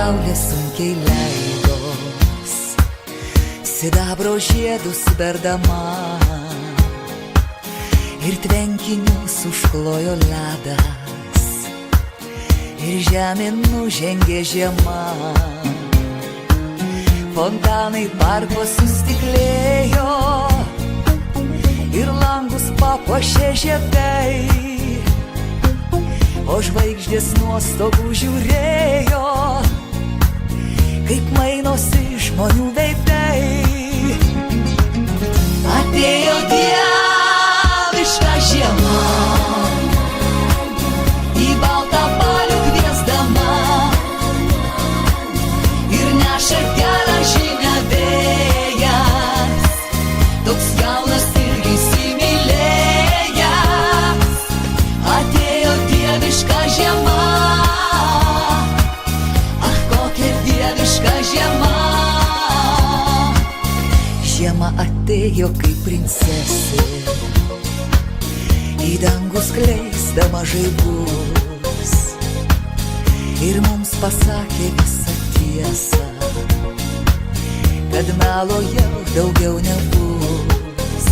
saulė sunkiai leidos, sidabro žiedus berdama, ir tvenkinius užklojo ledas, ir žemėn nužengė žiema. Fontanai parko sustiklėjo, ir langus papuošė žiedai, o žvaigždės nuo stogų žiūrėjo, kaip mainosi žmonių veidai. Atėjo dieviška žiema, į baltą balių kviesdama, ir neša gerą žinią vėjas, toks jaunas ir įsimylėjęs. Atėjo dieviška žiema, ach, kokia dieviška žiema. Žiema atėjo kaip princesė, į dangų skleisdama žaibus, ir mums pasakė visą tiesą, kad melo jau daugiau nebus.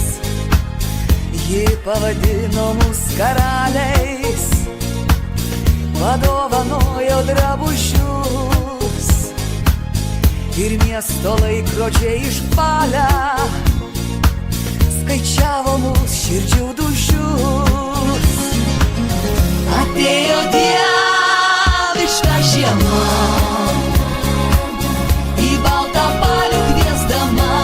Ji pavadino mus karaliais, padovanojo drabužius, ir miesto laikrodžiai išbalę skaičiavo mūsų širdžių dūžius. Atėjo dieviška žiema, į baltą balių kviesdama,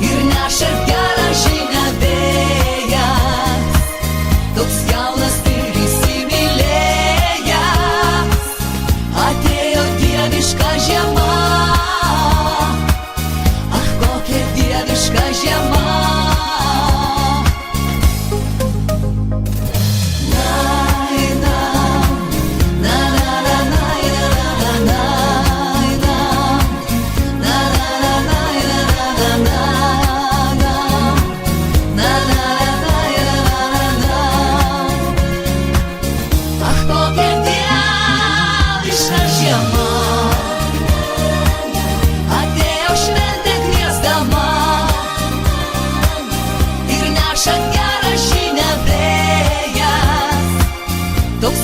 ir neša gerą žinią vėjas, toks jaunas ir įsimylėjęs. Atėjo dieviška žiema, ach, kokia dieviška žiema. Atėjo šventė kviesdama, ir neša gerą žinią vėjas, toks